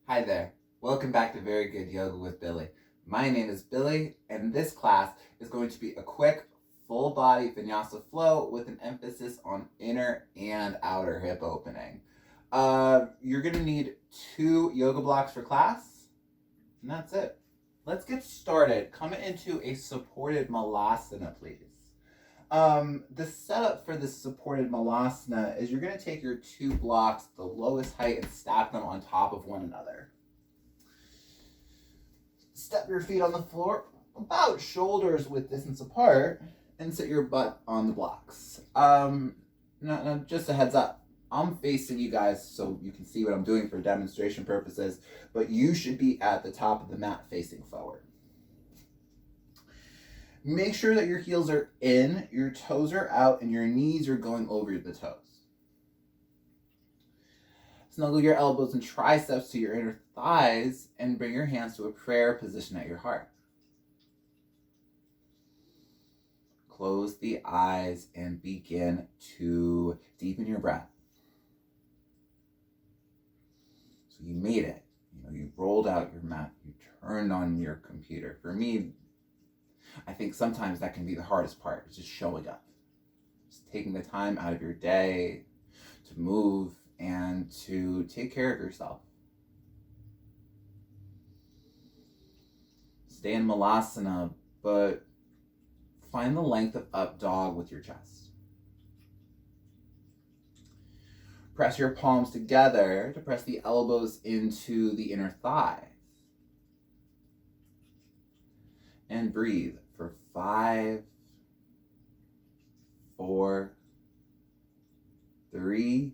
Hi there. Welcome back to Very Good Yoga with Billy. My name is Billy, and this class is going to be a quick, full body vinyasa flow with an emphasis on inner and outer hip opening. You're going to need 2 yoga blocks for class, and that's it. Let's get started. Come into a supported malasana, please. The setup for this supported malasana is you're going to take your 2 blocks, the lowest height, and stack them on top of one another. Step your feet on the floor about shoulders width distance apart and sit your butt on the blocks. Now, just a heads up. I'm facing you guys so you can see what I'm doing for demonstration purposes, but you should be at the top of the mat facing forward. Make sure that your heels are in, your toes are out, and your knees are going over the toes. Snuggle your elbows and triceps to your inner thighs and bring your hands to a prayer position at your heart. Close the eyes and begin to deepen your breath. So you made it. You rolled out your mat. You turned on your computer. For me, I think sometimes that can be the hardest part. It's just showing up. Just taking the time out of your day to move and to take care of yourself. Stay in malasana, but find the length of up dog with your chest. Press your palms together to press the elbows into the inner thighs. And breathe for 5, 4, 3,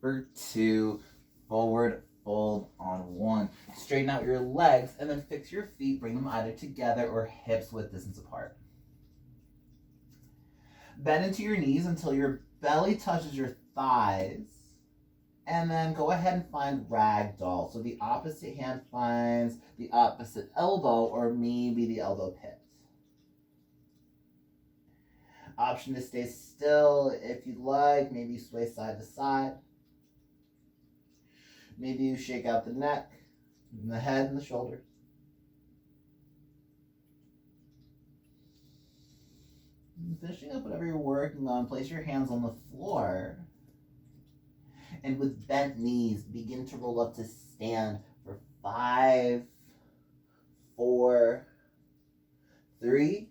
for 2, forward fold on 1. Straighten out your legs and then fix your feet. Bring them either together or hips width distance apart. Bend into your knees until your belly touches your thighs. And then go ahead and find ragdoll. So the opposite hand finds the opposite elbow or maybe the elbow pit. Option to stay still if you'd like. Maybe you sway side to side. Maybe you shake out the neck, and the head, and the shoulders. And finishing up whatever you're working on, place your hands on the floor. And with bent knees, begin to roll up to stand for 5, 4, 3,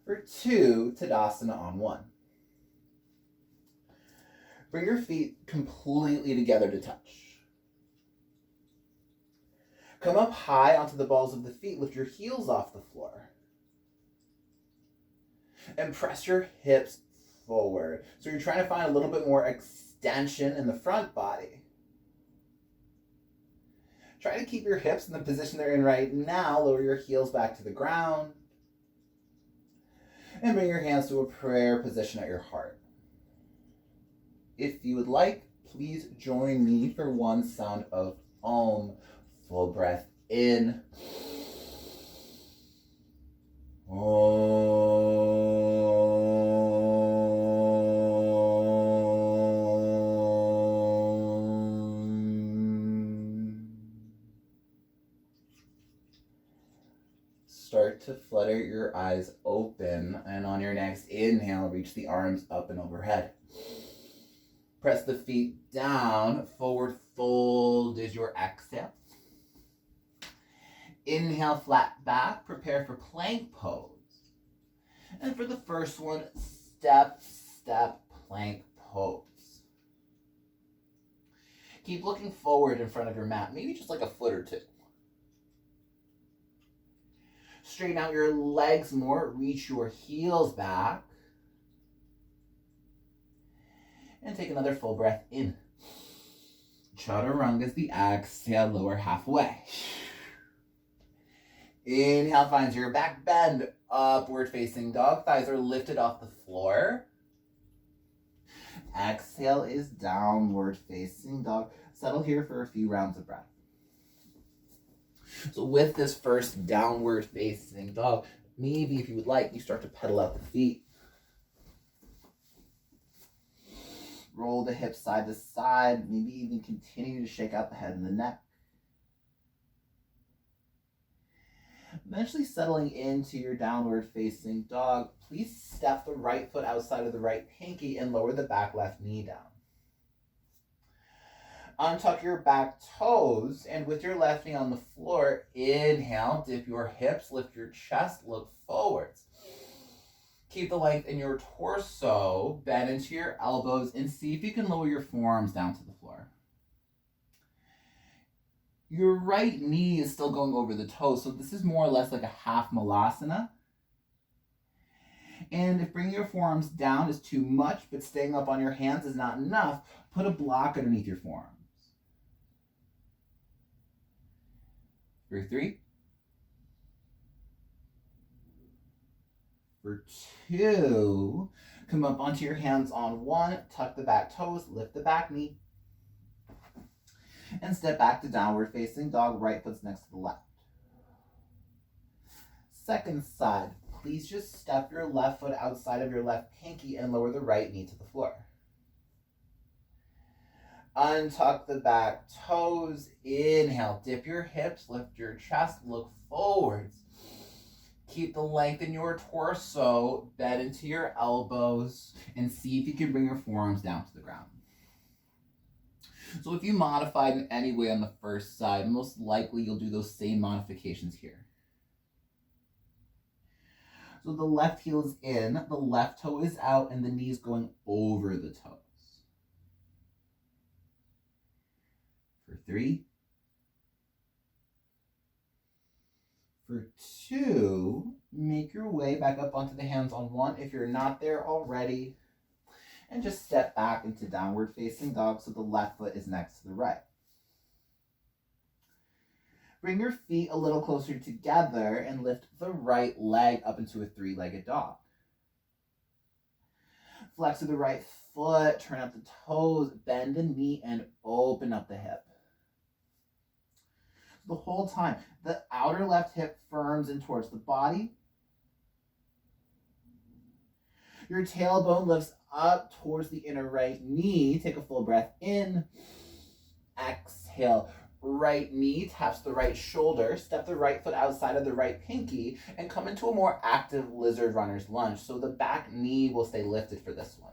for 2, Tadasana on 1. Bring your feet completely together to touch. Come up high onto the balls of the feet. Lift your heels off the floor. And press your hips forward. So you're trying to find a little bit more extension in the front body. Try to keep your hips in the position they're in right now. Lower your heels back to the ground. And bring your hands to a prayer position at your heart. If you would like, please join me for one sound of Om. Full breath in. Om. Start to flutter your eyes open, and on your next inhale, reach the arms up and overhead. Press the feet down. Forward fold is your exhale. Inhale, flat back. Prepare for plank pose. And for the first one, step, step, plank pose. Keep looking forward in front of your mat, maybe just like a foot or 2. Straighten out your legs more. Reach your heels back. And take another full breath in. Chaturanga is the exhale, lower halfway. Inhale finds your back bend, upward facing dog. Thighs are lifted off the floor. Exhale is downward facing dog. Settle here for a few rounds of breath. So with this first downward facing dog, maybe if you would like, you start to pedal out the feet. Roll the hips side to side, maybe even continue to shake out the head and the neck. Eventually settling into your downward facing dog, please step the right foot outside of the right pinky and lower the back left knee down. Untuck your back toes, and with your left knee on the floor, inhale, dip your hips, lift your chest, look forwards. Keep the length in your torso, bend into your elbows, and see if you can lower your forearms down to the floor. Your right knee is still going over the toes, so this is more or less like a half malasana. And if bringing your forearms down is too much, but staying up on your hands is not enough, put a block underneath your forearms. For 3. For 2, come up onto your hands on 1, tuck the back toes, lift the back knee, and step back to downward facing dog, right foot's next to the left. Second side, please just step your left foot outside of your left pinky and lower the right knee to the floor. Untuck the back toes, inhale, dip your hips, lift your chest, look forwards. Keep the length in your torso, bend into your elbows, and see if you can bring your forearms down to the ground. So if you modified in any way on the first side, most likely you'll do those same modifications here. So the left heel is in, the left toe is out, and the knee is going over the toes. For 3. For 2, make your way back up onto the hands on 1 if you're not there already. And just step back into downward facing dog so the left foot is next to the right. Bring your feet a little closer together and lift the right leg up into a 3-legged dog. Flex to the right foot, turn out the toes, bend the knee, and open up the hip. The whole time, the outer left hip firms in towards the body. Your tailbone lifts up towards the inner right knee. Take a full breath in. Exhale. Right knee taps the right shoulder. Step the right foot outside of the right pinky and come into a more active lizard runner's lunge. So the back knee will stay lifted for this one.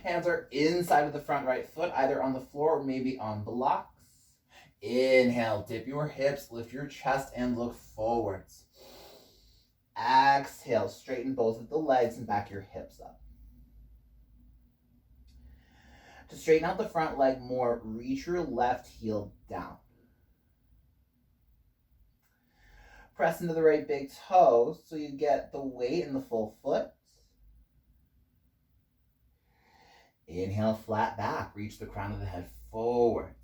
Hands are inside of the front right foot, either on the floor or maybe on blocks. Inhale, dip your hips, lift your chest, and look forwards. Exhale, straighten both of the legs and back your hips up. To straighten out the front leg more, reach your left heel down. Press into the right big toe so you get the weight in the full foot. Inhale, flat back, reach the crown of the head forwards.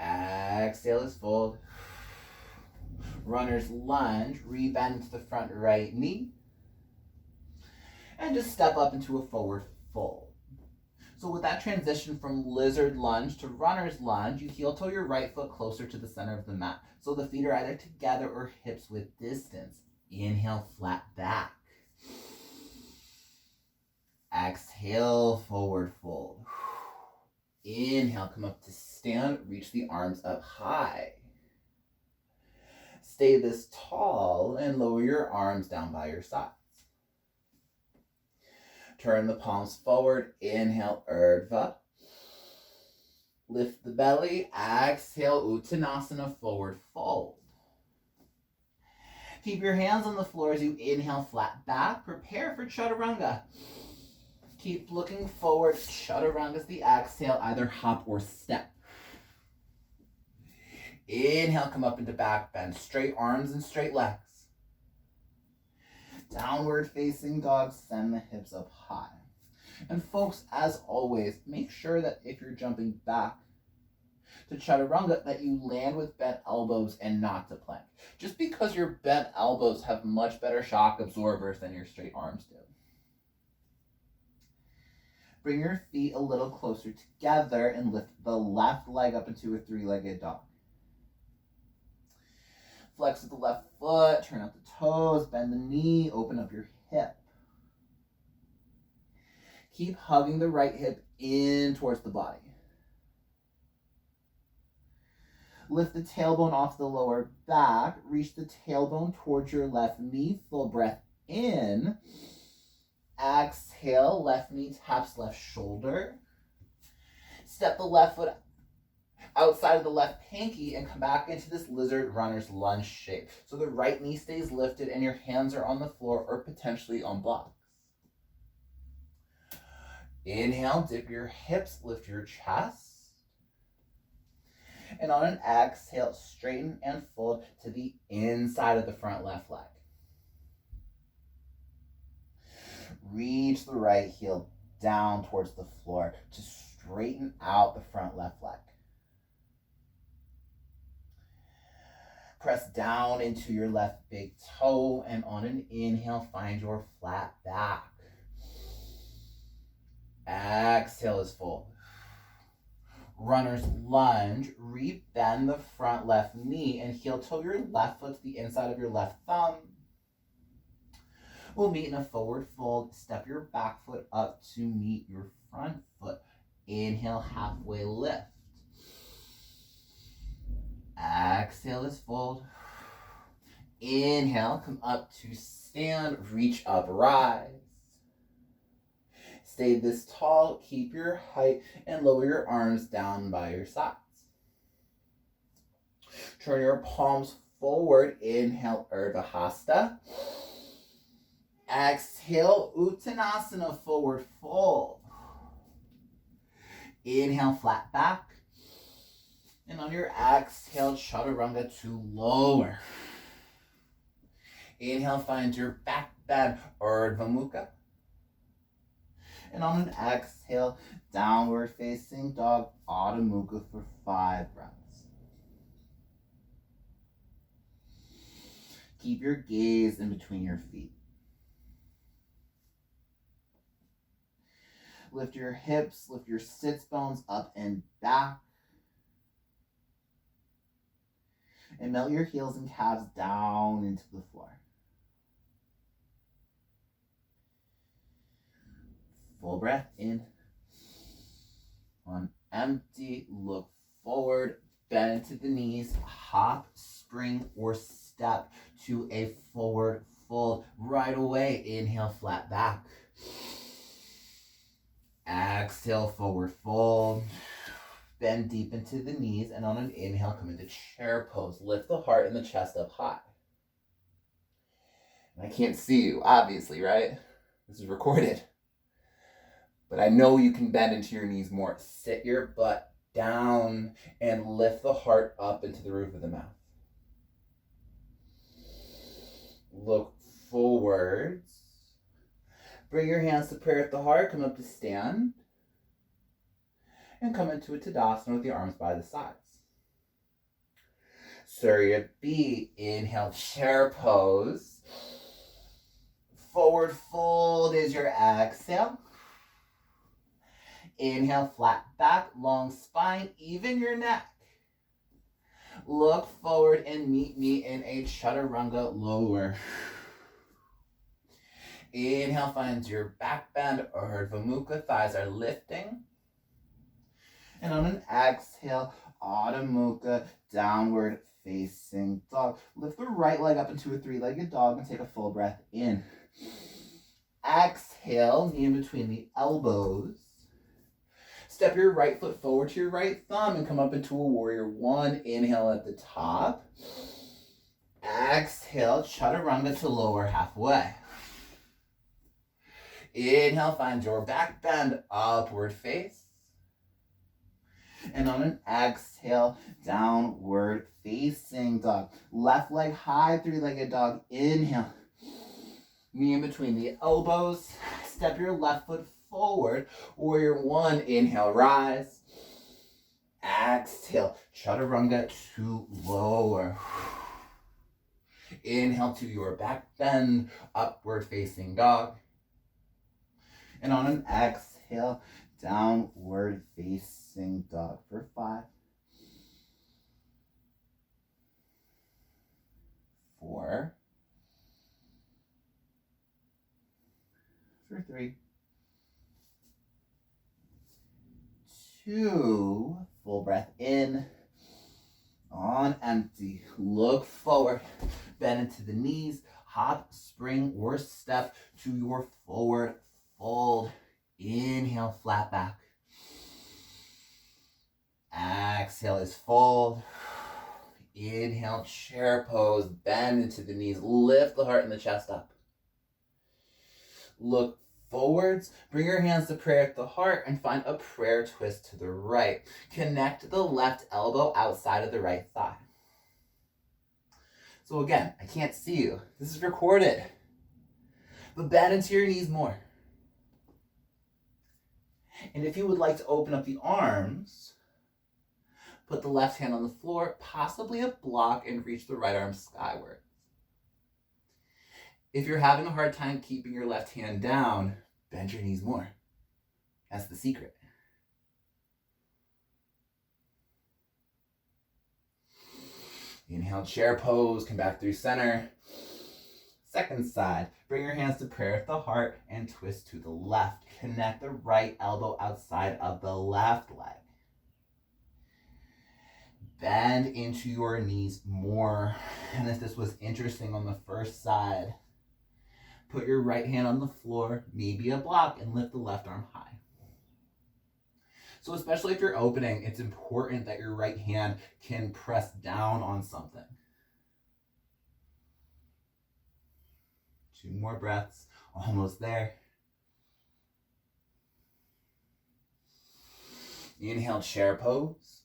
Exhale is fold. Runner's lunge, rebend to the front right knee. And just step up into a forward fold. So with that transition from lizard lunge to runner's lunge, you heel toe your right foot closer to the center of the mat. So the feet are either together or hips width distance. Inhale, flat back. Exhale, forward fold. Inhale, come up to stand, reach the arms up high. Stay this tall and lower your arms down by your sides. Turn the palms forward, inhale, Urdhva. Lift the belly, exhale, Uttanasana, forward fold. Keep your hands on the floor as you inhale, flat back. Prepare for Chaturanga. Keep looking forward. Chaturanga is the exhale, either hop or step. Inhale, come up into back bend. Straight arms and straight legs. Downward facing dog, send the hips up high. And folks, as always, make sure that if you're jumping back to Chaturanga, that you land with bent elbows and not to plank. Just because your bent elbows have much better shock absorbers than your straight arms do. Bring your feet a little closer together and lift the left leg up into a 3-legged dog. Flex with the left foot, turn out the toes, bend the knee, open up your hip. Keep hugging the right hip in towards the body. Lift the tailbone off the lower back. Reach the tailbone towards your left knee. Full breath in. Exhale, left knee taps left shoulder. Step the left foot outside of the left pinky and come back into this lizard runner's lunge shape. So the right knee stays lifted and your hands are on the floor or potentially on blocks. Inhale, dip your hips, lift your chest. And on an exhale, straighten and fold to the inside of the front left leg. Reach the right heel down towards the floor to straighten out the front left leg. Press down into your left big toe, and on an inhale, find your flat back. Exhale is fold. Runner's lunge, rebend the front left knee and heel toe your left foot to the inside of your left thumb. We'll meet in a forward fold. Step your back foot up to meet your front foot. Inhale, halfway lift. Exhale is fold. Inhale, come up to stand, reach up, rise. Stay this tall, keep your height, and lower your arms down by your sides. Turn your palms forward. Inhale, Urdhva Hasta. Exhale, Uttanasana, forward fold. Inhale, flat back. And on your exhale, Chaturanga to lower. Inhale, find your back bend, Urdhva Mukha. And on an exhale, downward facing dog, Adho Mukha for 5 breaths. Keep your gaze in between your feet. Lift your hips, lift your sits bones up and back. And melt your heels and calves down into the floor. Full breath in. On empty, look forward, bend to the knees, hop, spring, or step to a forward fold. Right away, inhale, flat back. Exhale, forward fold. Bend deep into the knees, and on an inhale, come into chair pose. Lift the heart and the chest up high. And I can't see you, obviously, right? This is recorded. But I know you can bend into your knees more. Sit your butt down and lift the heart up into the roof of the mouth. Look forwards. Bring your hands to prayer at the heart. Come up to stand. And come into a Tadasana with the arms by the sides. Surya B. Inhale, chair pose. Forward fold is your exhale. Inhale, flat back, long spine, even your neck. Look forward and meet me in a Chaturanga lower. Inhale, find your back bend, Urdhva Mukha, thighs are lifting. And on an exhale, Adho Mukha, downward facing dog. Lift the right leg up into a 3-legged dog and take a full breath in. Exhale, knee in between the elbows. Step your right foot forward to your right thumb and come up into a warrior 1. Inhale at the top. Exhale, Chaturanga to lower halfway. Inhale, find your back bend, upward face. And on an exhale, downward facing dog. Left leg high, 3-legged dog. Inhale. Knee in between the elbows. Step your left foot forward. Warrior 1. Inhale, rise. Exhale, Chaturanga to lower. Inhale to your back bend, upward facing dog. And on an exhale, downward facing dog for 5, 4, for 3, 2. Full breath in. On empty. Look forward. Bend into the knees. Hop, spring, or step to your forward fold. Inhale, flat back. Exhale is fold. Inhale, chair pose. Bend into the knees. Lift the heart and the chest up. Look forwards. Bring your hands to prayer at the heart and find a prayer twist to the right. Connect the left elbow outside of the right thigh. So again, I can't see you. This is recorded. But bend into your knees more. And if you would like to open up the arms, put the left hand on the floor, possibly a block, and reach the right arm skyward. If you're having a hard time keeping your left hand down, bend your knees more. That's the secret. Inhale, chair pose, come back through center. Second side, bring your hands to prayer at the heart and twist to the left. Connect the right elbow outside of the left leg. Bend into your knees more. And if this was interesting on the first side, put your right hand on the floor, maybe a block, and lift the left arm high. So especially if you're opening, it's important that your right hand can press down on something. 2 more breaths, almost there. Inhale, chair pose.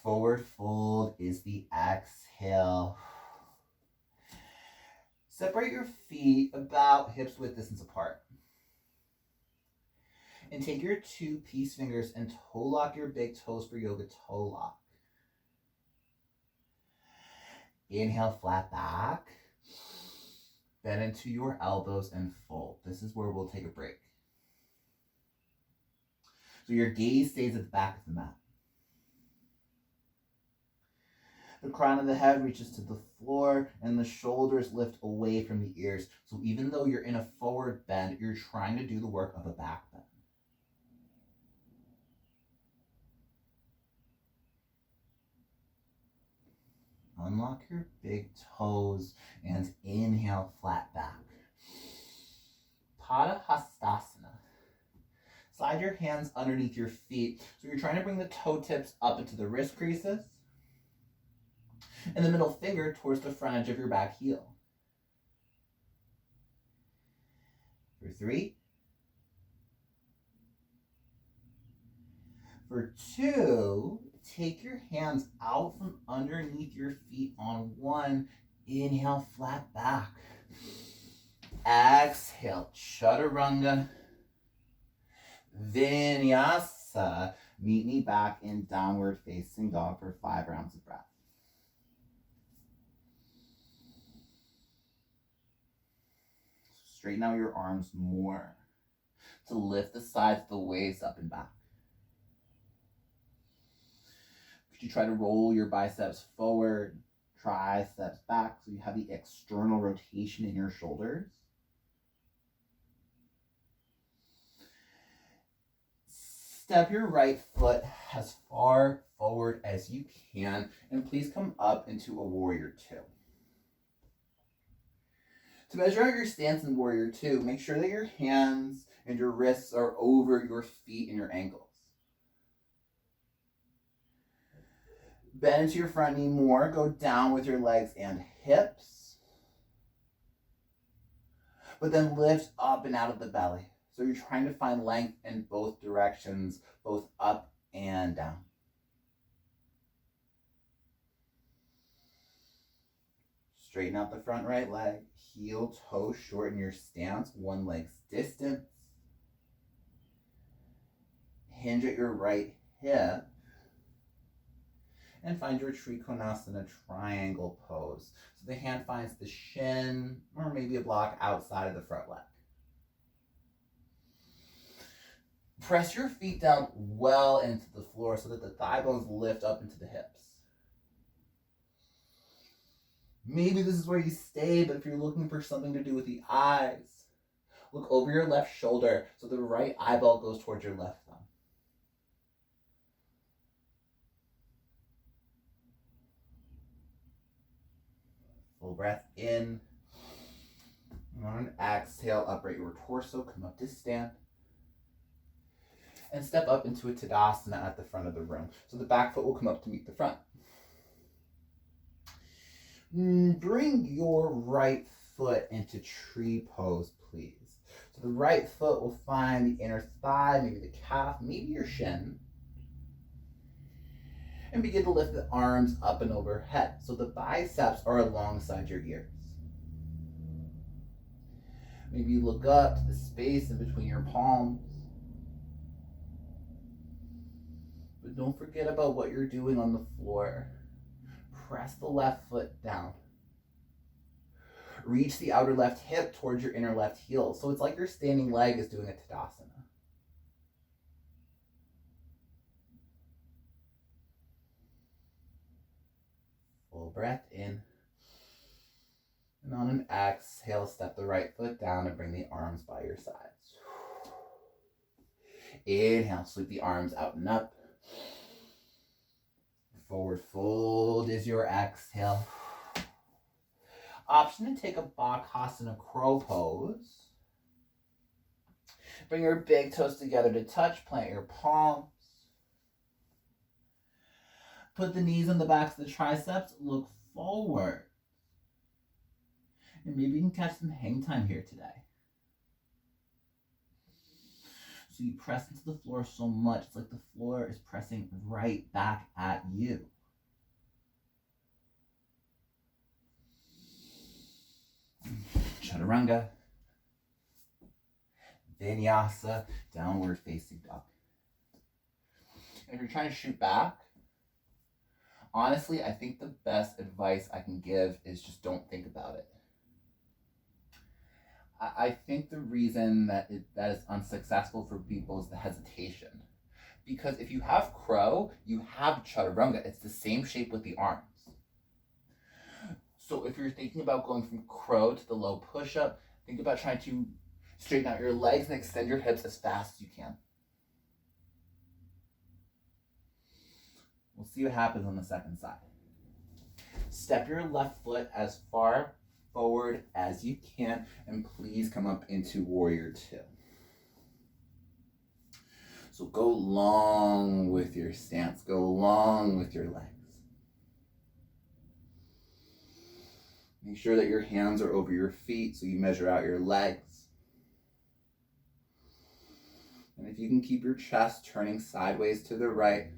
Forward fold is the exhale. Separate your feet about hips width distance apart. And take your 2 peace fingers and toe lock your big toes for yoga toe lock. Inhale, flat back. Bend into your elbows and fold. This is where we'll take a break. So your gaze stays at the back of the mat. The crown of the head reaches to the floor and the shoulders lift away from the ears. So even though you're in a forward bend, you're trying to do the work of a back bend. Unlock your big toes and inhale, flat back. Padahastasana. Slide your hands underneath your feet. So you're trying to bring the toe tips up into the wrist creases and the middle finger towards the front edge of your back heel. For 3. For 2, take your hands out from underneath your feet on 1. Inhale, flat back. Exhale, chaturanga. Vinyasa. Meet me back in downward facing dog for 5 rounds of breath. Straighten out your arms more to lift the sides of the waist up and back. Could you try to roll your biceps forward, triceps back, so you have the external rotation in your shoulders? Step your right foot as far forward as you can, and please come up into a warrior 2. To measure out your stance in warrior 2, make sure that your hands and your wrists are over your feet and your ankles. Bend into your front knee more. Go down with your legs and hips. But then lift up and out of the belly. So you're trying to find length in both directions, both up and down. Straighten out the front right leg. Heel toe shorten your stance, 1 leg's distance. Hinge at your right hip. And find your Trikonasana triangle pose. So the hand finds the shin or maybe a block outside of the front leg. Press your feet down well into the floor so that the thigh bones lift up into the hips. Maybe this is where you stay, but if you're looking for something to do with the eyes, look over your left shoulder so the right eyeball goes towards your left thumb. Full breath in. And on an exhale, upright your torso, come up to stand. And step up into a Tadasana at the front of the room. So the back foot will come up to meet the front. Bring your right foot into tree pose, please. So the right foot will find the inner thigh, maybe the calf, maybe your shin. And begin to lift the arms up and overhead. So the biceps are alongside your ears. Maybe you look up to the space in between your palms. But don't forget about what you're doing on the floor. Press the left foot down. Reach the outer left hip towards your inner left heel. So it's like your standing leg is doing a Tadasana. Full breath in. And on an exhale, step the right foot down and bring the arms by your sides. Inhale, sweep the arms out and up. Forward fold is your exhale. Option to take a Bakasana crow pose. Bring your big toes together to touch, plant your palms. Put the knees on the backs of the triceps, look forward. And maybe you can catch some hang time here today. So you press into the floor so much, it's like the floor is pressing right back at you. Chaturanga. Vinyasa, downward facing dog. If you're trying to shoot back, honestly, I think the best advice I can give is just don't think about it. I think the reason that is unsuccessful for people is the hesitation. Because if you have crow, you have chaturanga. It's the same shape with the arms. So if you're thinking about going from crow to the low push-up, think about trying to straighten out your legs and extend your hips as fast as you can. We'll see what happens on the second side. Step your left foot as far forward as you can, and please come up into Warrior Two. So go long with your stance, go long with your legs. Make sure that your hands are over your feet so you measure out your legs. And if you can keep your chest turning sideways to the right,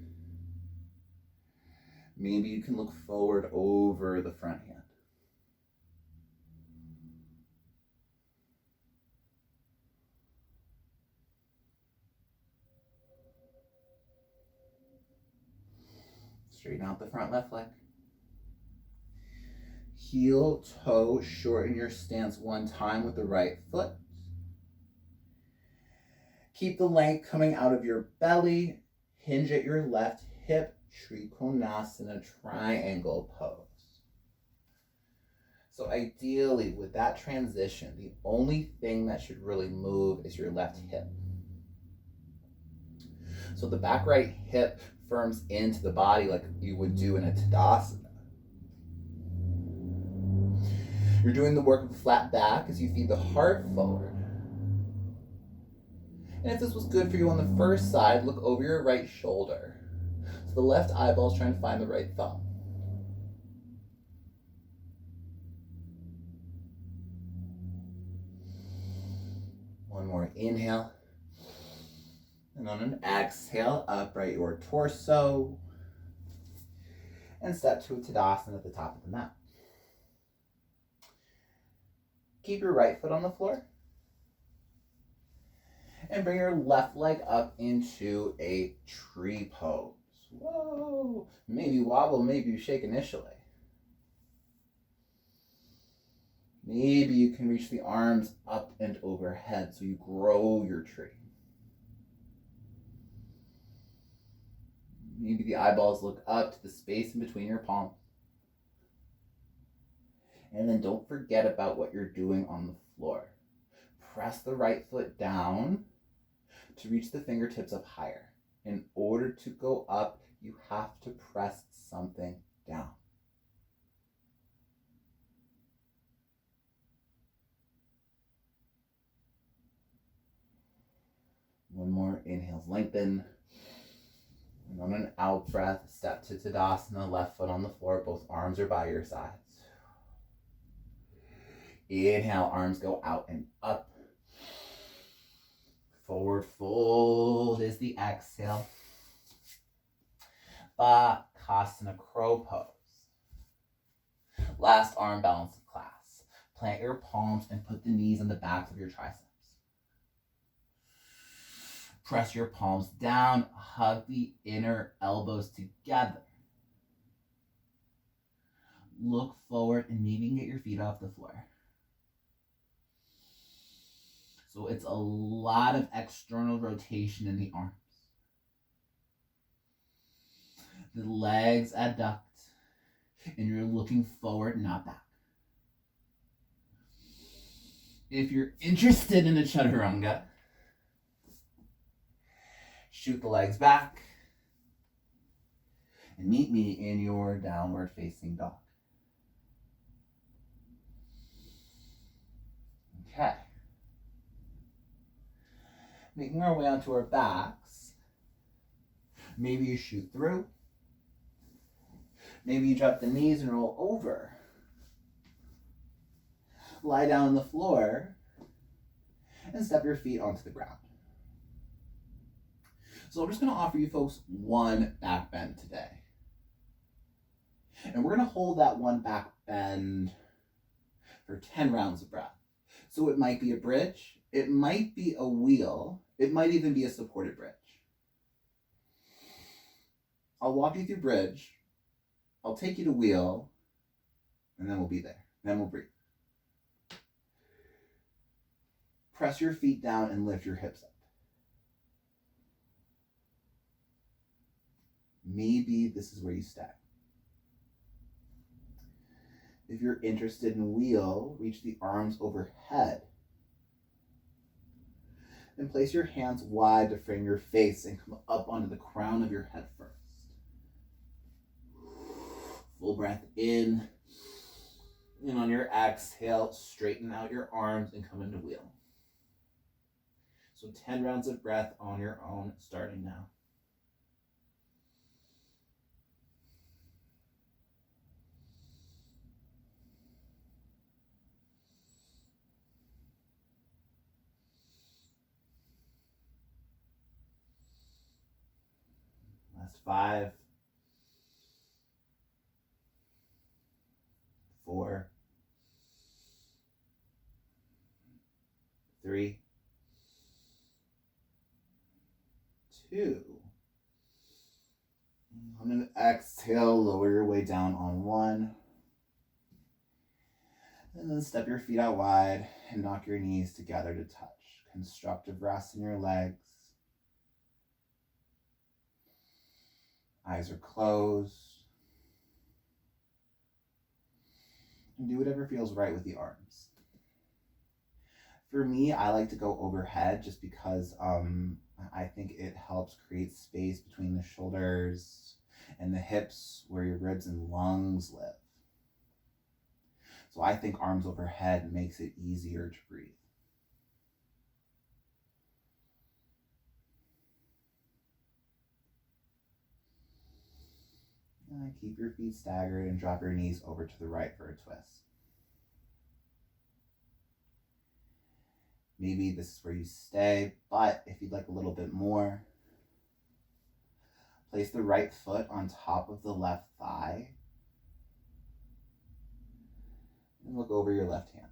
maybe you can look forward over the front hand. Straighten out the front left leg. Heel, toe, shorten your stance one time with the right foot. Keep the length coming out of your belly. Hinge at your left hip. Trikonasana, triangle pose. So ideally, with that transition, the only thing that should really move is your left hip. So the back right hip firms into the body like you would do in a Tadasana. You're doing the work of a flat back as you feed the heart forward. And if this was good for you on the first side, look over your right shoulder. So the left eyeball is trying to find the right thumb. One more inhale. And on an exhale, upright your torso. And step to a Tadasana at the top of the mat. Keep your right foot on the floor. And bring your left leg up into a tree pose. Whoa! Maybe wobble, maybe you shake initially. Maybe you can reach the arms up and overhead so you grow your tree. Maybe the eyeballs look up to the space in between your palms. And then don't forget about what you're doing on the floor. Press the right foot down to reach the fingertips up higher. In order to go up, you have to press something down. One more. Inhales, lengthen. And on an out breath, step to Tadasana, left foot on the floor, both arms are by your sides. Inhale, arms go out and up. Forward fold is the exhale. Bakasana, crow pose. Last arm balance of class. Plant your palms and put the knees on the backs of your triceps. Press your palms down, hug the inner elbows together. Look forward and maybe get your feet off the floor. So it's a lot of external rotation in the arms. The legs adduct, and you're looking forward, not back. If you're interested in a chaturanga, shoot the legs back and meet me in your downward facing dog. Okay. Making our way onto our backs. Maybe you shoot through. Maybe you drop the knees and roll over. Lie down on the floor and step your feet onto the ground. So I'm just going to offer you folks one back bend today. And we're going to hold that one back bend for 10 rounds of breath. So it might be a bridge, it might be a wheel, it might even be a supported bridge. I'll walk you through bridge, I'll take you to wheel, and then we'll be there. Then we'll breathe. Press your feet down and lift your hips up. Maybe this is where you stay. If you're interested in wheel, reach the arms overhead. And place your hands wide to frame your face and come up onto the crown of your head first. Full breath in. And on your exhale, straighten out your arms and come into wheel. So 10 rounds of breath on your own, starting now. Last 5, 4, 3, 2. On an exhale, lower your way down on 1. And then step your feet out wide and knock your knees together to touch. Constructive rest in your legs. Eyes are closed. And do whatever feels right with the arms. For me, I like to go overhead just because I think it helps create space between the shoulders and the hips where your ribs and lungs live. So I think arms overhead makes it easier to breathe. Keep your feet staggered and drop your knees over to the right for a twist. Maybe this is where you stay, but if you'd like a little bit more, place the right foot on top of the left thigh and look over your left hand.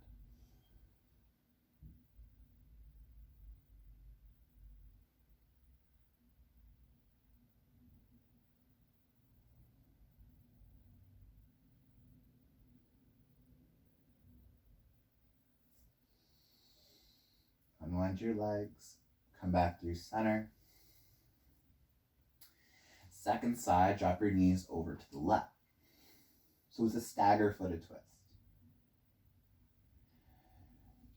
Unwind your legs, come back through center. Second side, drop your knees over to the left. So it's a stagger-footed twist.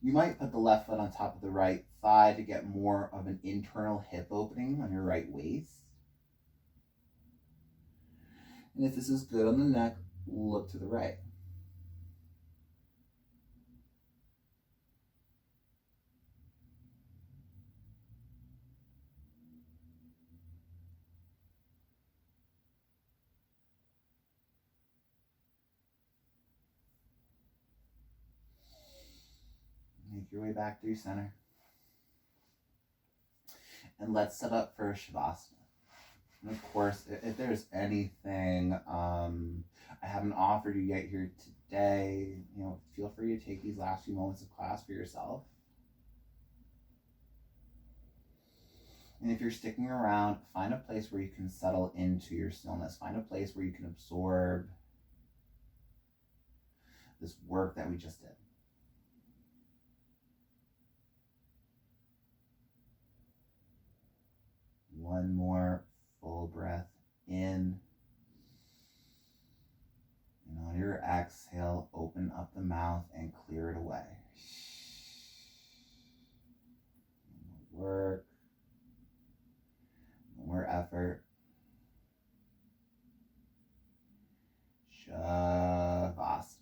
You might put the left foot on top of the right thigh to get more of an internal hip opening on your right waist. And if this is good on the neck, look to the right. your way back through center. And let's set up for Shavasana. And of course, if there's anything I haven't offered you yet here today, feel free to take these last few moments of class for yourself. And if you're sticking around, find a place where you can settle into your stillness. Find a place where you can absorb this work that we just did. One more full breath in. And on your exhale, open up the mouth and clear it away. No more work. No more effort. Shavasana.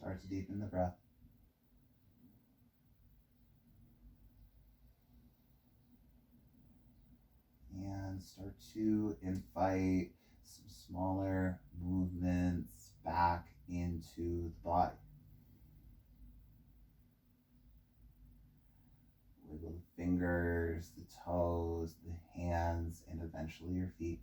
Start to deepen the breath. And start to invite some smaller movements back into the body. Wiggle the fingers, the toes, the hands, and eventually your feet.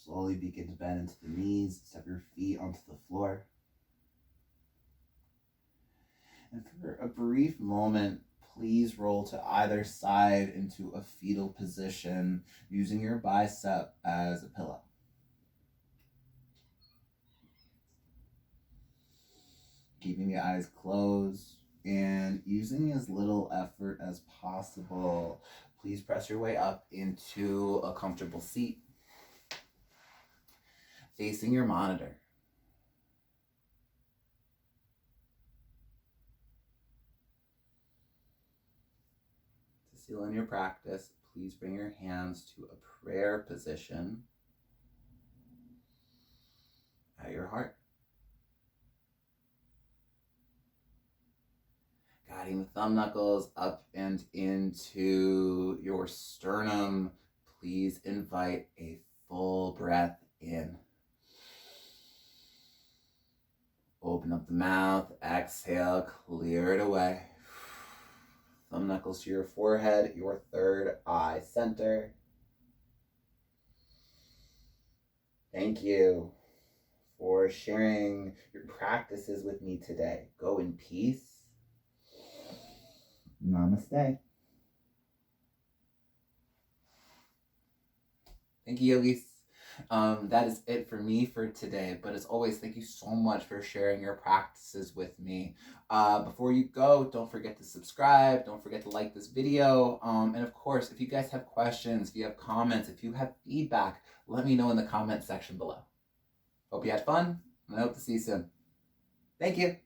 Slowly begin to bend into the knees, step your feet onto the floor. And for a brief moment, please roll to either side into a fetal position using your bicep as a pillow. Keeping the eyes closed and using as little effort as possible, please press your way up into a comfortable seat, facing your monitor. To seal in your practice, please bring your hands to a prayer position at your heart. Guiding the thumb knuckles up and into your sternum, please invite a full breath in. Open up the mouth, exhale, clear it away. Thumb knuckles to your forehead, your third eye center. Thank you for sharing your practices with me today. Go in peace. Namaste. Thank you, yogis. That is it for me for today. But as always, thank you so much for sharing your practices with me. Before you go, don't forget to subscribe. Don't forget to like this video. And of course, if you guys have questions, if you have comments, if you have feedback, let me know in the comment section below. Hope you had fun, and I hope to see you soon. Thank you.